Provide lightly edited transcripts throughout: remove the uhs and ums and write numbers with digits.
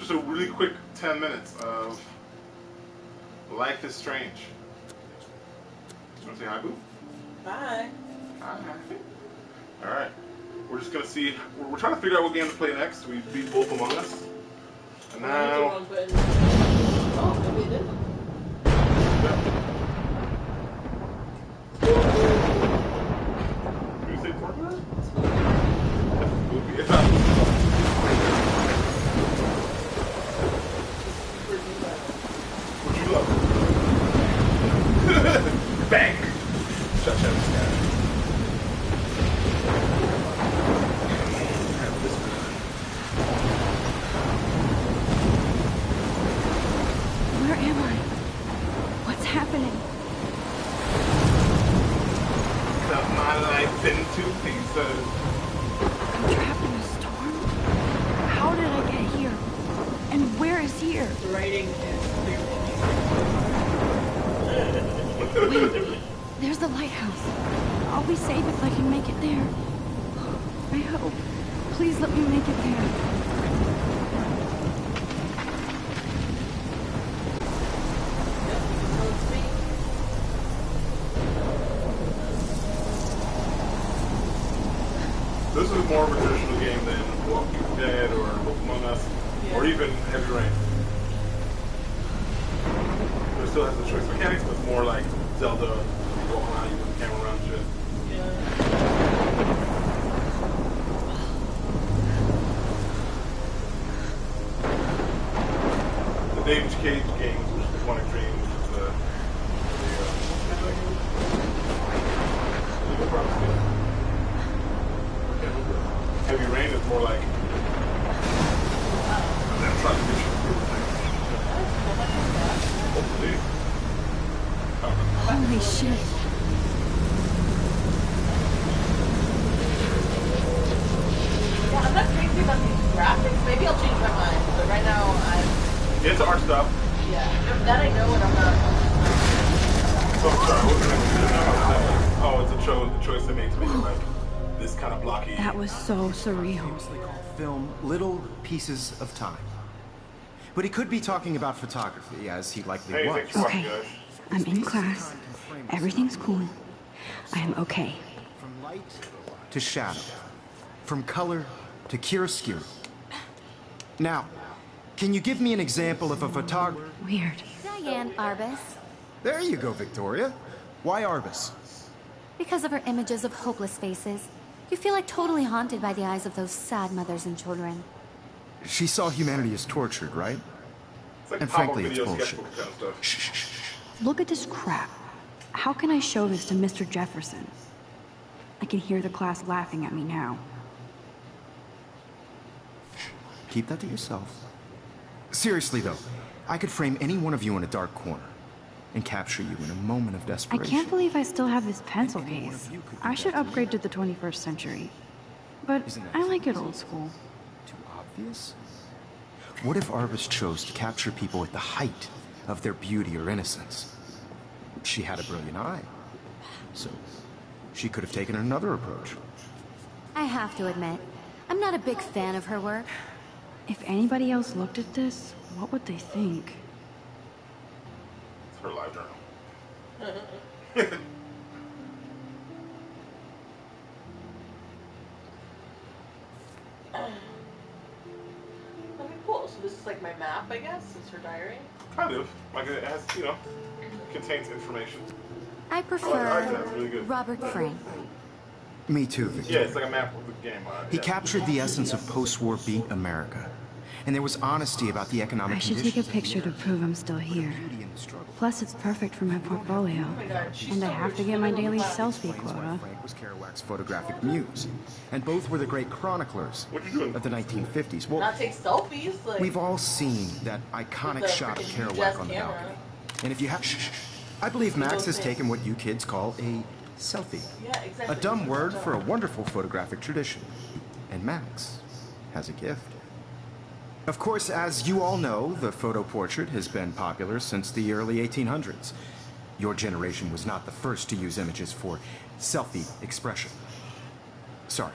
Just a really quick 10 minutes of Life is Strange. You want to say hi, Boo? Bye. Hi. Alright. We're just gonna see. We're trying to figure out what game to play next. We beat Wolf Among Us. And now. Oh, maybe it didn't. Yeah. Did you say Fortnite? It's not. What you love? Bang! Shut down this guy. Where am I? What's happening? Cut my life into pieces. I'm trapped in a storm? How did I get here? And where is here? The writing is Wait, there's the lighthouse. I'll be safe if I can make it there. I hope. Please let me make it there. This is more of a traditional game than Walking Dead or Wolf Among Us, or even Heavy Rain. It still has the choice mechanics, but it's more like Zelda. You walk around, you put the camera around shit. The David Cage games, which is the Quantic Dream, which is the Legal Property. Heavy Rain is more like I'm trying to get you hopefully. Holy shit. Yeah, I'm not crazy about these graphics. Maybe I'll change my mind. But right now, I'm... It's art stuff. Yeah, that I know and I'm not... Oh, sorry, what was it? Oh, it's a choice they made to make it like this kind of blocky. That was so surreal. Famously called film Little Pieces of Time. But he could be talking about photography, as he likely Hey, was. thanks for watching, Okay, guys. I'm in class. Everything's cool. I am okay. From light to shadow. From color to chiaroscuro. Now, can you give me an example of a photographer? Weird. Diane Arbus. There you go, Victoria. Why Arbus? Because of her images of hopeless faces. You feel like totally haunted by the eyes of those sad mothers and children. She saw humanity as tortured, right? It's like And pop-up frankly, it's video bullshit. sketchbook kind of stuff. Shh, shh, shh. Look at this crap. How can I show this to Mr. Jefferson? I can hear the class laughing at me now. Keep that to yourself. Seriously, though, I could frame any one of you in a dark corner and capture you in a moment of I desperation. can't believe I still have this pencil case. I should upgrade to the 21st century. But I like it old school. Too obvious? What if Arbus chose to capture people at the height of their beauty or innocence? She had a brilliant eye, so she could have taken another approach. I have to admit, I'm not a big fan of her work. If anybody else looked at this, what would they think? It's her live journal. Okay, cool. So this is like my map, I guess? It's her diary? Kind of. Like it has, you know, contains information. I like that. It's prefer really good. Robert Frank. Me too, Yeah, Victoria. it's like a map of the game. He Yeah. captured the essence of post-war beat America. And there was honesty about the economic I should take a picture to prove I'm still here. beauty in the struggle. Plus, it's perfect for my portfolio. And I have to get my daily selfie quota. Frank was Kerouac's photographic muse. And both were the great chroniclers What you doing? of the 1950s. Well, Not take selfies? Like, we've all seen that iconic the shot of freaking Kerouac Jazz on the camera. balcony. And if you have... Shh, shh, shh. I believe Max has taken what you kids call a selfie. yeah, exactly. A dumb word for a wonderful photographic tradition. And Max has a gift. Of course, as you all know, the photo portrait has been popular since the early 1800s. Your generation was not the first to use images for selfie expression. Sorry,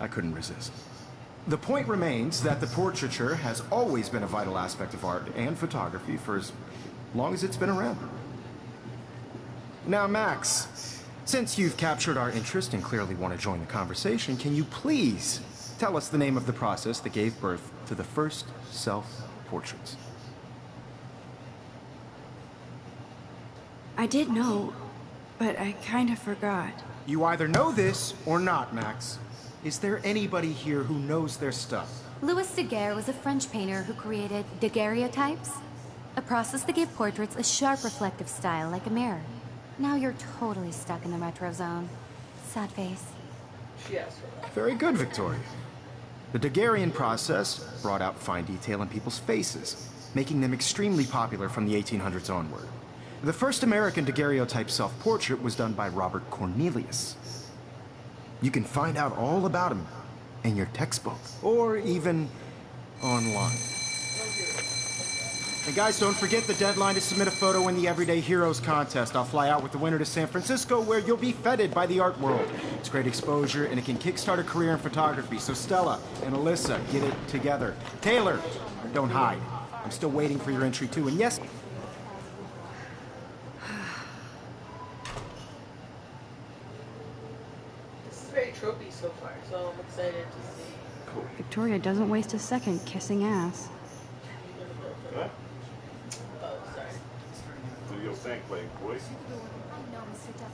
I couldn't resist. The point remains that the portraiture has always been a vital aspect of art and photography for as long as it's been around. Now, Max, since you've captured our interest and clearly want to join the conversation, can you please tell us the name of the process that gave birth to the first self-portraits? I did know, but I kind of forgot. You either know this or not, Max. Is there anybody here who knows their stuff? Louis Daguerre was a French painter who created daguerreotypes, a process that gave portraits a sharp reflective style like a mirror. Now you're totally stuck in the retro zone. Sad face. She asked for that. Very good, Victoria. The Daguerrean process brought out fine detail in people's faces, making them extremely popular from the 1800s onward. The first American daguerreotype self-portrait was done by Robert Cornelius. You can find out all about him in your textbook, or even online. And guys, don't forget the deadline to submit a photo in the Everyday Heroes contest. I'll fly out with the winner to San Francisco, where you'll be feted by the art world. It's great exposure, and it can kickstart a career in photography. So Stella and Alyssa, get it together. Taylor, don't hide. I'm still waiting for your entry too, and yes... This is very tropey so far, so I'm excited to see. Victoria doesn't waste a second kissing ass. Huh? Oh, sorry. So you're saying play voice? I know, Mr. Jefferson.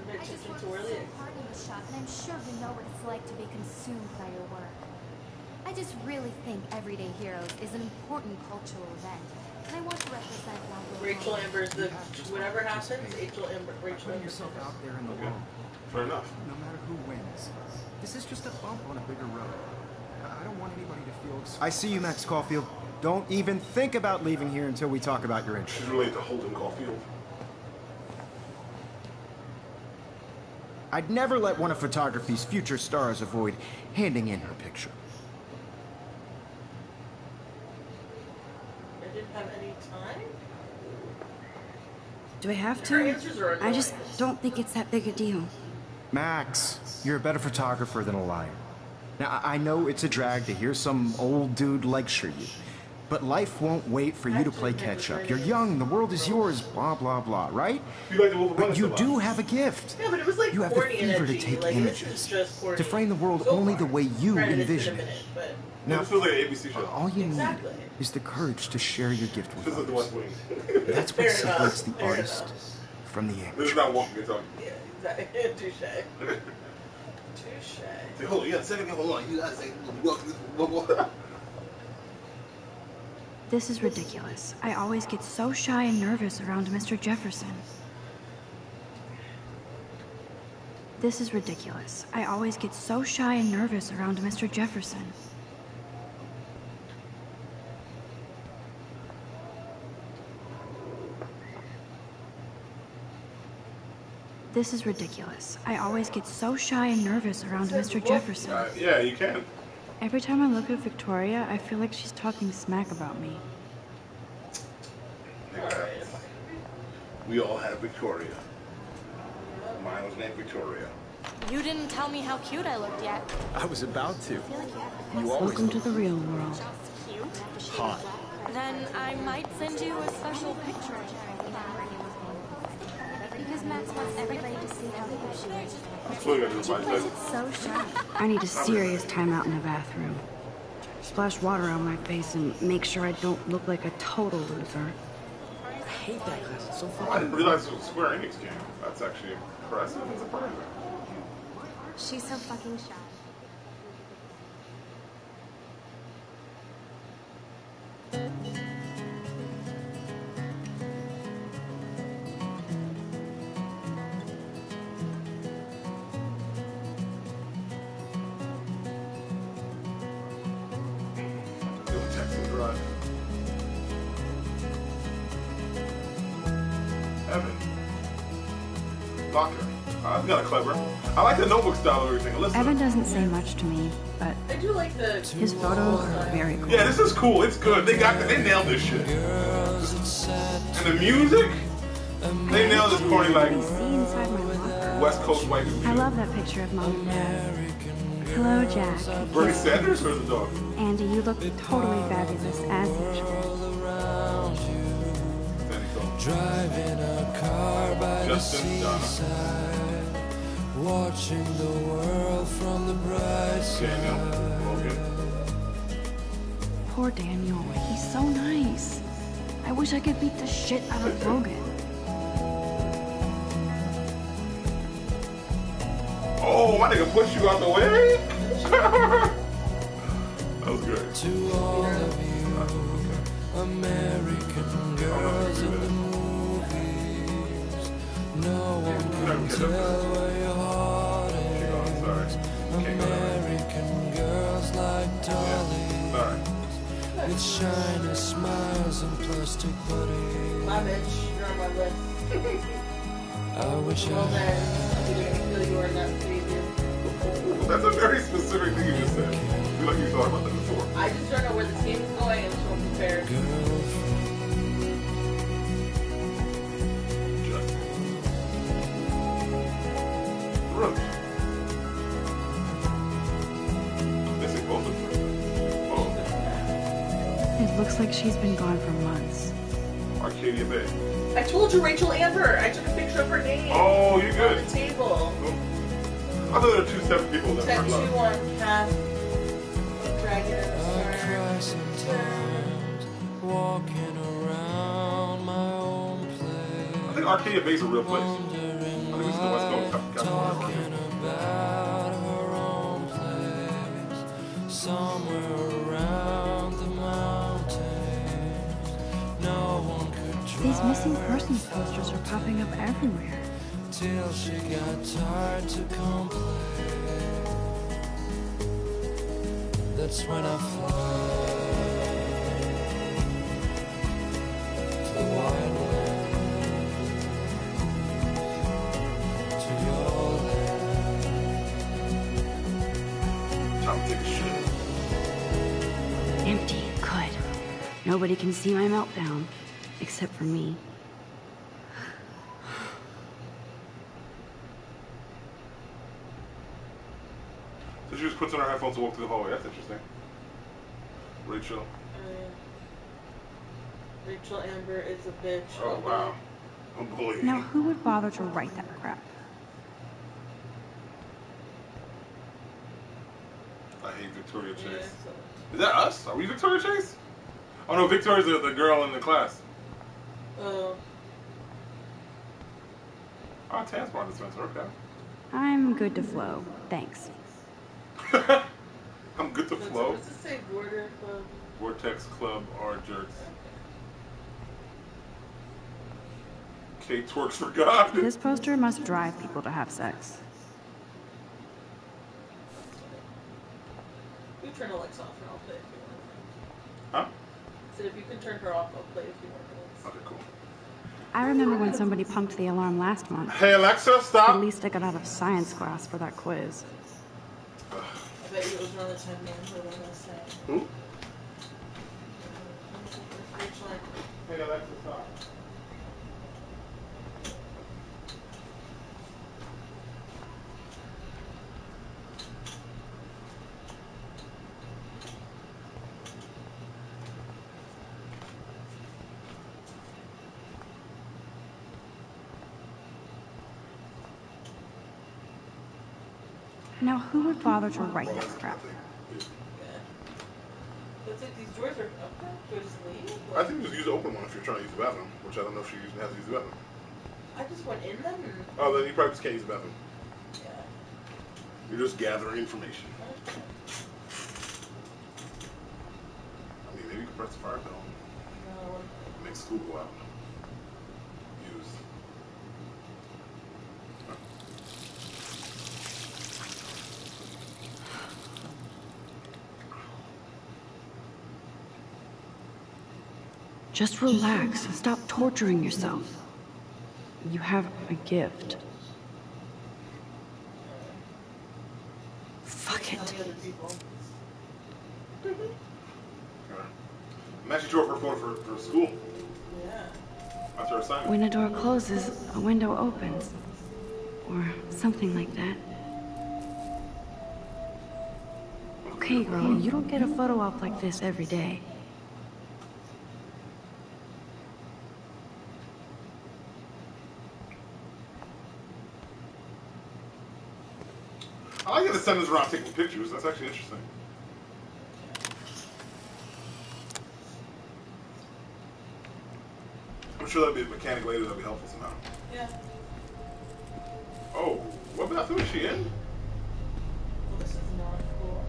I I just too worked early. so hard in the shop, and I'm sure you know what it's like to be consumed by your work. I just really think Everyday Heroes is an important cultural event, and I want to represent local Rachel culture. Amber's the whatever happens. Rachel Amber. Put yourself out there in the Okay. world, Fair enough. no matter who wins. This is just a bump on a bigger road. I don't want anybody to feel... I see you, Max Caulfield. Don't even think about leaving here until we talk about your interest. She's related to Holden Caulfield. I'd never let one of photography's future stars avoid handing in her picture. I didn't have any time. Do I have Her to? answers are I just annoying. don't think it's that big a deal. Max, you're a better photographer than a liar. Now, I know it's a drag to hear some old dude lecture you, but life won't wait for you to play catch-up. You're young, the world is yours, blah, blah, blah, right? You like the Wolf of Wall But you Street do a lot. have a gift. Yeah, but it was like You have the corny fever energy. to take Like, this images, is just corny to frame the world so only far. the way you Granted, envision it's been a it. minute, but Yeah, this feels like an ABC show. All you Exactly. need is the courage to share your gift with This is the others. West Wing. That's what Fair enough, separates the fair artist enough. from the This is amateur. not walking guitar. yeah, exactly. Touche. Touche. Say, hold on, you got a second? Hold on, you gotta say, This is ridiculous. I always get so shy and nervous around Mr. Jefferson. This is ridiculous. I always get so shy and nervous around Mr. Jefferson. This is ridiculous. I always get so shy and nervous around Mr. Jefferson. Yeah, you can. Every time I look at Victoria, I feel like she's talking smack about me. We all have Victoria. Mine was named Victoria. You didn't tell me how cute I looked yet. I was about to. You Welcome to the real world. Just cute. Hot. Then I might send you a special picture. Because Max wants everybody to see how cute she is. That's what you gotta do, Plays my it so shy. I need a serious timeout in the bathroom. Splash water on my face and make sure I don't look like a total loser. I hate that class. It's so I fucking. didn't realize it was a Square Enix game. That's actually impressive and surprising. She's so fucking shy. Doing Texas Drive. Evan. Locker. That's kind of clever. I like the notebook style of everything. Listen. Evan doesn't say much to me, but I do like the his photos are very cool. Yeah, this is cool. It's good. They nailed this shit. And the music, they nailed this corny like You can see inside my locker. West Coast white people. I love that picture of Mom and Dad. Hello, Jack. Bernie Sanders or the dog? Andy, you look totally fabulous, as usual. Danny Cole. Driving a car by the Justin, Donna. seaside, watching the world from the bright Daniel. side. Logan. Poor Daniel. He's so nice. I wish I could beat the shit out of Logan. Oh, my nigga pushed you out the way? That was good. To all of you American girls in the movies, no one can tell where your heart is. American girls like dollies, Sorry. with shiny smiles and plastic bodies. My bitch, you're on my list. I wish Well I then, I'm gonna feel you are not preview. That's a very specific thing you just said. I feel like you thought about that before. I just don't know where this game is going and so I'm prepared. Justin. Brooke. Missing both of them. Oh, It looks like she's been gone for months. Arcadia Bay. I told you Rachel Amber. I took a picture of her name Oh, you on good. the table. I thought there were two separate people that were in Tattoo love. on Cat. Dragon in the cry Star. sometimes, walking around my own I place, think Arcadia Bay is a real place. I wondering think this is the West Coast. California. talking about her own place, somewhere around the mountains. No one could These drive missing persons posters are popping up everywhere. till she got tired to complain. That's when I fly to the wide land, to your land. Time to take a shit. Empty. Good. Nobody can see my meltdown. Except for me. So she just puts on her headphones to walk through the hallway. That's interesting. Rachel. Rachel Amber is a bitch. Oh, wow. Unbelievable. Now, who would bother to write that crap? I hate Victoria Yeah, Chase. so. Is that us? Are we Victoria Chase? Oh no, Victoria's the girl in the class. Oh. Oh, transport dispenser, okay. I'm good to flow. Thanks. I'm good to flow. What's it say? Border Club. Vortex Club are jerks. Kate twerks for God. This poster must drive people to have sex. You turn the lights off and I'll play a few more minutes. Huh? I said if you can turn her off, I'll play a few more minutes. Okay, cool. I remember when somebody punked the alarm last month. Hey Alexa, At stop. least I got out of science class for that quiz. I bet you it was around the time man heard what I was saying. Who? Rachel Amber. Hey Alexa, stop. Now, who would bother to write that crap? Looks like these drawers are up there. Do I just leave? I think you just use the open one if you're trying to use the bathroom, which I don't know if she has to use the bathroom. I just went in them and... Oh, then you probably just can't use the bathroom. Yeah. You're just gathering information. I mean, maybe you could press the fire bell No. and make school go out. Use. Just relax. Stop torturing yourself. You have a gift. Fuck Tell it. the other people. I'm actually drew up her photo for school. Yeah. That's her assignment. When a door closes, a window opens. Or something like that. okay, girl. You don't get a photo op like this every day. I like how the sun is around taking pictures. That's actually interesting. I'm sure that'd be a mechanic later that'd be helpful somehow. Yeah. Oh, what bathroom is she in? Well, this is not cool.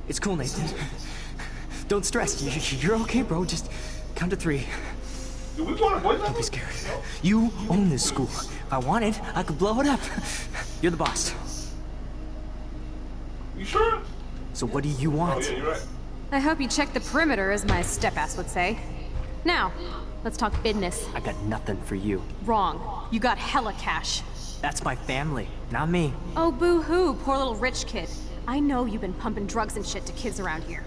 It's cool, Nathan. Don't stress. You're okay, bro. Just count to 3. Do we want to boy Don't be scared. You own this school. If I wanted, I could blow it up. You're the boss. You sure? So what do you Oh, want? yeah, you're right. I hope you checked the perimeter, as my step-ass would say. Now, let's talk business. I got nothing for you. Wrong. You got hella cash. That's my family, not me. Oh, boo-hoo, poor little rich kid. I know you've been pumping drugs and shit to kids around here.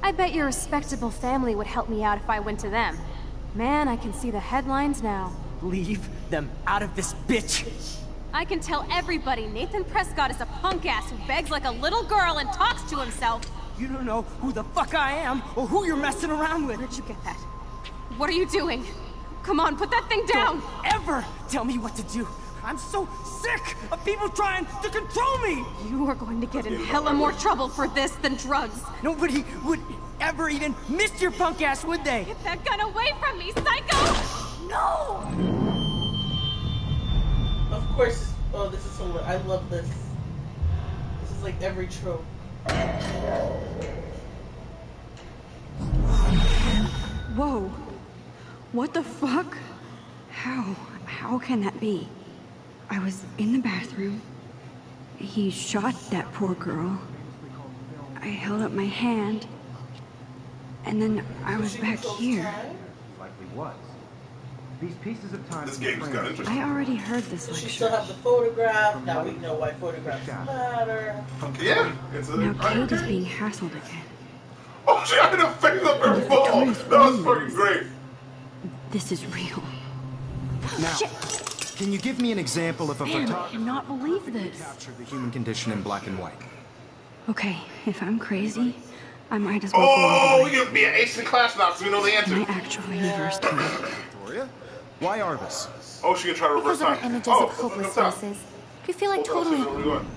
I bet your respectable family would help me out if I went to them. Man, I can see the headlines now. Leave them out of this bitch. I can tell everybody Nathan Prescott is a punk-ass who begs like a little girl and talks to himself. You don't know who the fuck I am or who you're messing around with. Where'd you get that? What are you doing? Come on, put that thing down! Don't ever tell me what to do. I'm so sick of people trying to control me. You are going to get in hella more trouble for this than drugs. Nobody would ever even miss your punk ass, would they? Get that gun away from me, psycho! No! Of course. Oh, this is so. I love this. This is like every trope. Whoa. What the fuck? How can that be? I was in the bathroom. He shot that poor girl. I held up my hand. And then I was back here. Likely was. These pieces of time. This game's got interesting. I already heard this So she lecture. still have the photograph. Now we know why photographs matter. Yeah, it's a. Now Kate is being hassled again. Oh, she had to face up her phone. That was fucking great. This is real. Now, can you give me an example of a Man, I photographer cannot believe who this. captured the human condition in black and white? Okay, if I'm crazy, I might as well Oh, go we can be an ace in class now because we know the all the way. answer. I actually reversed time. Victoria? Why Arbus? Oh, she can try to reverse Because of time. our images Oh, of hopeless up top. faces. You feel like Hold on, totally... where are we going?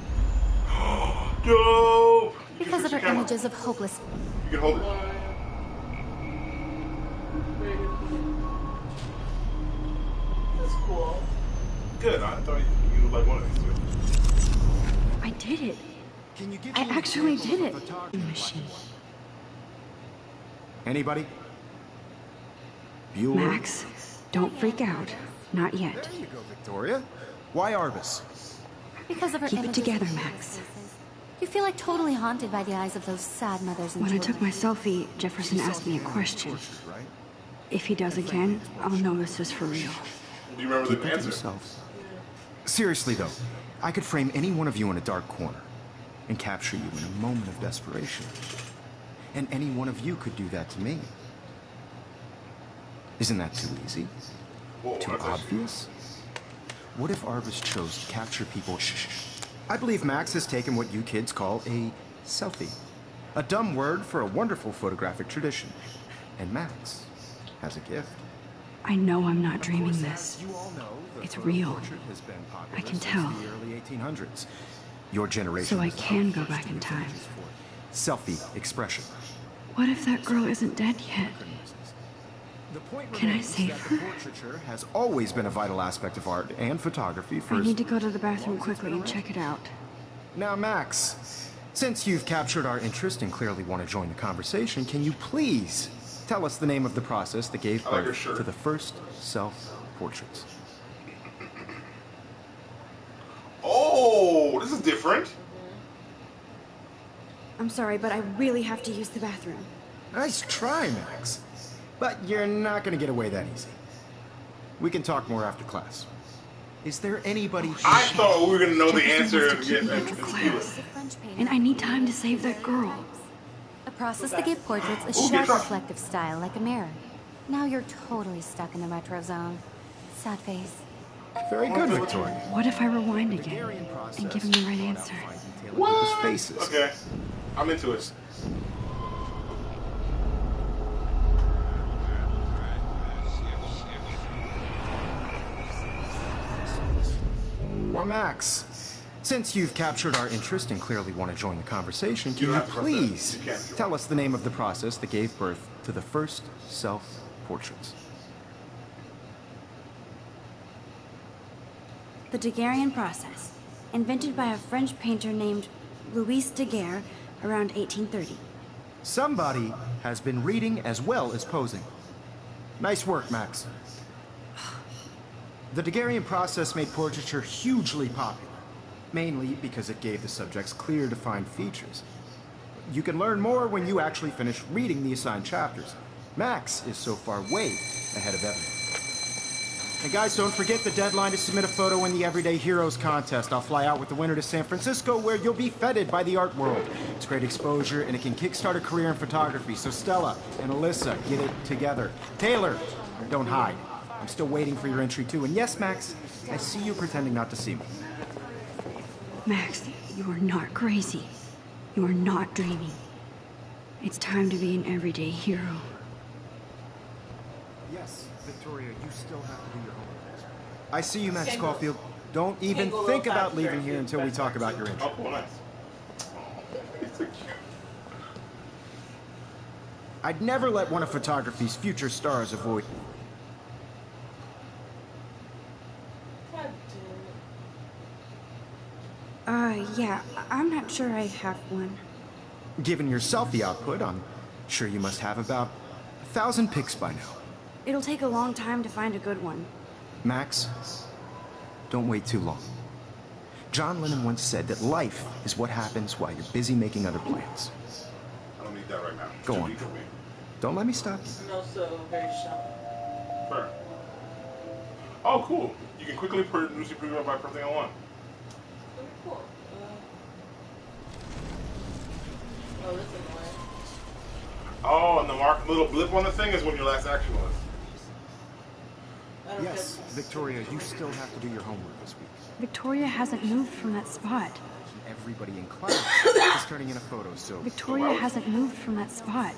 Dope! You Because can of switch our your camera. images of hopeless... You can hold it. That's cool. Good. I thought you would like one of these two. I did it. Can you give I me an actually example did of a it. photographer in black Machine. and white? Anybody? Bueller? Max, don't freak out. Not yet. There you go, Victoria. Why Arbus? Because of our Keep it images together, of Max. hopeless faces. You feel like totally haunted by the eyes of those sad mothers and When I children. took my selfie, Jefferson asked me a question. Tortured, right? If he does again, I'll know this is for real. Do you remember Keep the that to answer? yourself. Seriously, though, I could frame any one of you in a dark corner and capture you in a moment of desperation. And any one of you could do that to me. Isn't that too easy? Whoa, Too that's actually- obvious? What if Arbus chose to capture people? Shh. I believe Max has taken what you kids call a selfie. A dumb word for a wonderful photographic tradition. And Max has a gift. I know I'm not dreaming this. You all know, the It's photo real. portrait has been popular I can since tell. the early 1800s. Your generation. So I was the can go first back to in use time. images for selfie expression. What if that girl isn't dead yet? The point Can I remains save that the her? portraiture has always been a vital aspect of art and photography for I as need to go to the bathroom quickly and check it out. Now, Max, since you've captured our interest and clearly want to join the conversation, can you please tell us the name of the process that gave I like your birth shirt. to the first self-portraits? Oh, this is different. I'm sorry, but I really have to use the bathroom. Nice try, Max. But you're not going to get away that easy. We can talk more after class. Is there anybody here? I thought we were gonna know the Jefferson answer wants to and keep get me after and class. The French painter. And I need time to save that girl. A process that gave portraits a Ooh, sharp, guitar. reflective style like a mirror. Now you're totally stuck in the retro zone. Sad face. Very good, Victoria. What if I rewind again Hungarian process and give him the right brought out answer? fine detailing of his faces. Okay, I'm into it. Well, Max, since you've captured our interest and clearly want to join the conversation, You can don't you have to press that. please You can't. tell us the name of the process that gave birth to the first self-portraits? The Daguerrean process, invented by a French painter named Louis Daguerre around 1830. Somebody has been reading as well as posing. Nice work, Max. The Daguerrean process made portraiture hugely popular, mainly because it gave the subjects clear, defined features. You can learn more when you actually finish reading the assigned chapters. Max is so far way ahead of everyone. And guys, don't forget the deadline to submit a photo in the Everyday Heroes contest. I'll fly out with the winner to San Francisco, where you'll be feted by the art world. It's great exposure, and it can kickstart a career in photography. So Stella and Alyssa, get it together. Taylor, don't hide. I'm still waiting for your entry too. And yes, Max, I see you pretending not to see me. Max, you are not crazy. You are not dreaming. It's time to be an everyday hero. Yes, Victoria, you still have to do your homework. I see you, Max Can't go- Caulfield. Don't even go a think little about faster leaving if here you until we press talk back about to- your entry. Oh, nice. He's so cute. I'd never let one of photography's future stars avoid. God Yeah, I'm not sure I have one. Given yourself the output, I'm sure you must have about 1,000 pics by now. It'll take a long time to find a good one. Max, don't wait too long. John Lennon once said that life is what happens while you're busy making other plans. I don't need that right now. Go Too on. deep for me. Don't let me stop you. And also very shallow. Fair. Oh, cool. You can quickly produce your program by pressing L1. Very cool. Oh, this is annoying. Oh, and the little blip on the thing is when your last action was. I don't Yes, get Victoria, you still have to do your homework this week. Victoria hasn't moved from that spot. Everybody in class is turning in a photo, so... Victoria hasn't moved from that spot.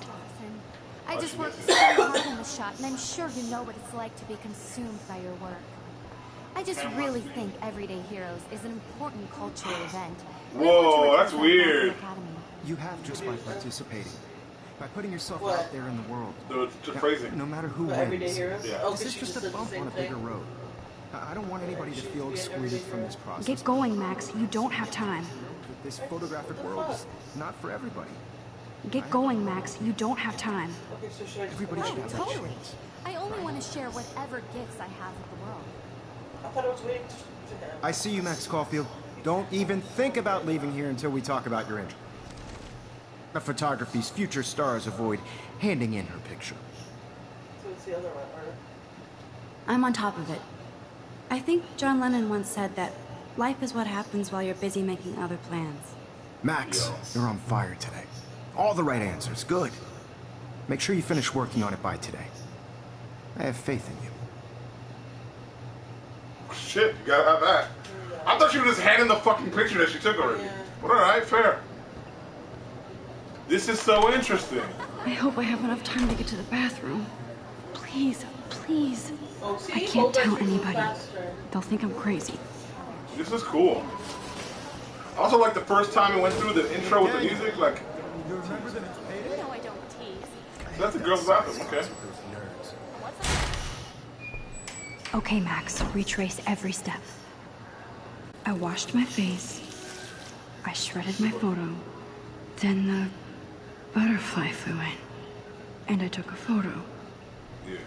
I just worked so hard on the shot, and I'm sure you know what it's like to be consumed by your work. I just really think Everyday Heroes is an important cultural event. Whoa, that's weird. You have just by participating. By putting yourself What? out there in the world. The Now, phrasing. no matter who For Everyday wins, Heroes? Yeah. Oh, this 'cause is she just a said the bump same on a thing. bigger road. I don't want anybody to feel excluded from this process. Get going, Max. You don't have time. This photographic world is not for everybody. Get going, Max. You don't have time. Okay, so should I just Everybody should have that Totally. chance. I only want to share whatever gifts I have with the world. I thought I was waiting to him. I see you, Max Caulfield. Don't even think about leaving here until we talk about your entry. The photography's future stars avoid handing in her picture. So it's the other one, or... I'm on top of it. I think John Lennon once said that life is what happens while you're busy making other plans. Max, you're on fire today. All the right answers. Good. Make sure you finish working on it by today. I have faith in you. Shit, you gotta have that. I thought she was just handing the fucking picture that she took already. Yeah. But alright, fair. This is so interesting. I hope I have enough time to get to the bathroom. Please, please. Oh, see? I can't Both are tell moving anybody. faster. They'll think I'm crazy. This is cool. I also like the first time it went through the intro with the music, like, You know I don't tease. that's the girl's bathroom, okay. Okay, Max. Retrace every step. I washed my face. I shredded my photo. Then the butterfly flew in. And I took a photo. Yeah.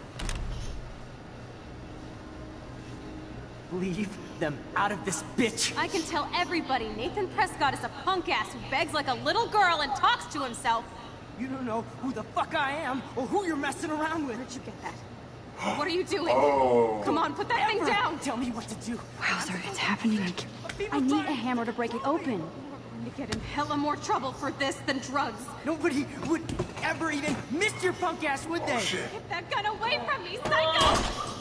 Leave them out of this bitch. I can tell everybody Nathan Prescott is a punk ass who begs like a little girl and talks to himself. You don't know who the fuck I am or who you're messing around with. Where'd you get that? What are you doing? Oh. Come on, put that thing Ever down! Tell me what to do. Wowzer, it's happening again. I need a hammer to break it open. I'm gonna get in hella more trouble for this than drugs. Nobody would ever even miss your punk ass, would they? Shit. Get that gun away from me, psycho!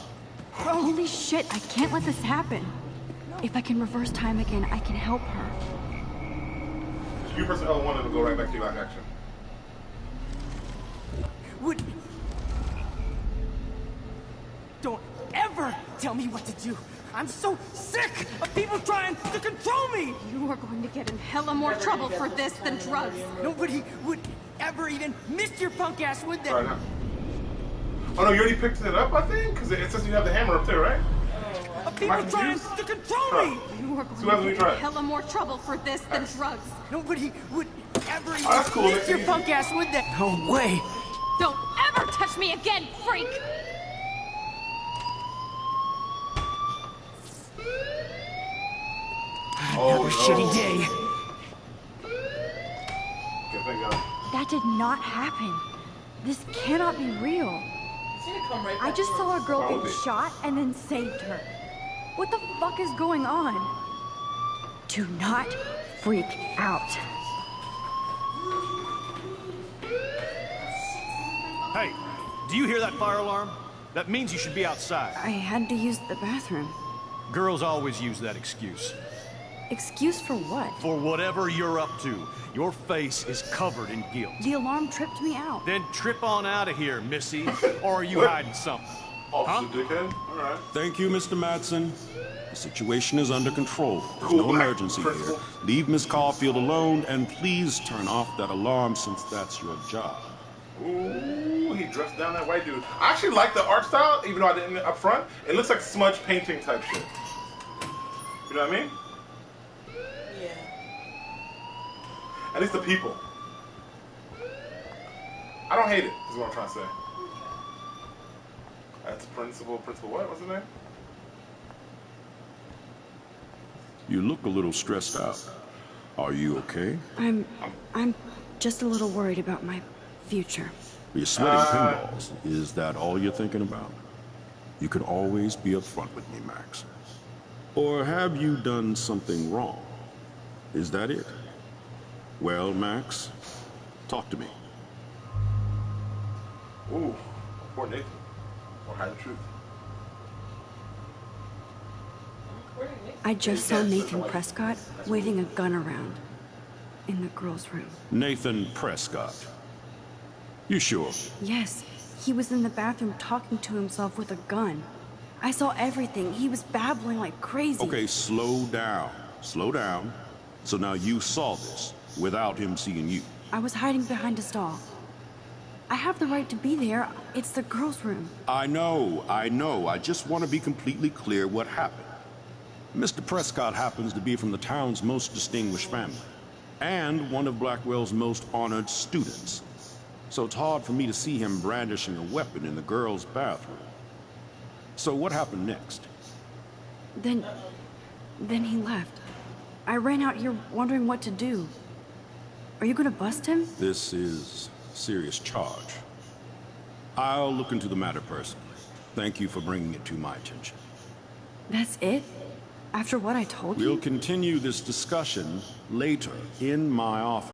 Holy shit, I can't let this happen. If I can reverse time again, I can help her. You press L1 and it'll go right back to your lock action. Would... Don't ever tell me what to do. I'm so sick of people trying to control me! You are going to get in hella more trouble for this than drugs. Nobody would ever even miss your punk ass, would they? Right now. Oh no, you already picked it up, I think? Because it says you have the hammer up there, right? People trying to control me! You are So going to we get try. in hella more trouble for this than drugs. Nobody would ever even that's cool. miss your punk ass, would they? No way! Don't ever touch me again, freak! Oh, Another shitty day. Okay, thank God. That did not happen. This cannot be real. I just saw a girl Probably. get shot and then saved her. What the fuck is going on? Do not freak out. Hey, do you hear that fire alarm? That means you should be outside. I had to use the bathroom. Girls always use that excuse. Excuse for what? For whatever you're up to, your face is covered in guilt. The alarm tripped me out. Then trip on out of here, missy. Or are you What? hiding something? Officer dickhead? Alright. Thank you, Mr. Madsen. The situation is under control. There's Cool, no Black emergency Principal. here. Leave Miss Caulfield alone, and please turn off that alarm since that's your job. Ooh, he dressed down that white dude. I actually like the art style, even though I didn't up front. It looks like smudge painting type shit. You know what I mean? Yeah. At least the people. I don't hate it, is what I'm trying to say. That's Principal what? What's his name? You look a little stressed out. Are you okay? I'm just a little worried about my future. You're sweating pinballs. Is that all you're thinking about? You can always be upfront with me, Max. Or have you done something wrong? Is that it? Well, Max, talk to me. Ooh, poor Nathan. Or hide the truth. I just saw Nathan Prescott waving a gun around in the girls' room. Nathan Prescott. You sure? Yes, he was in the bathroom talking to himself with a gun. I saw everything. He was babbling like crazy. Okay, slow down. Slow down. So now you saw this without him seeing you. I was hiding behind a stall. I have the right to be there. It's the girls' room. I know. I just want to be completely clear what happened. Mr. Prescott happens to be from the town's most distinguished family, and one of Blackwell's most honored students. So it's hard for me to see him brandishing a weapon in the girls' bathroom. So what happened next? Then he left. I ran out here wondering what to do. Are you gonna bust him? This is a serious charge. I'll look into the matter personally. Thank you for bringing it to my attention. That's it? After what I told you? We'll continue this discussion later in my office.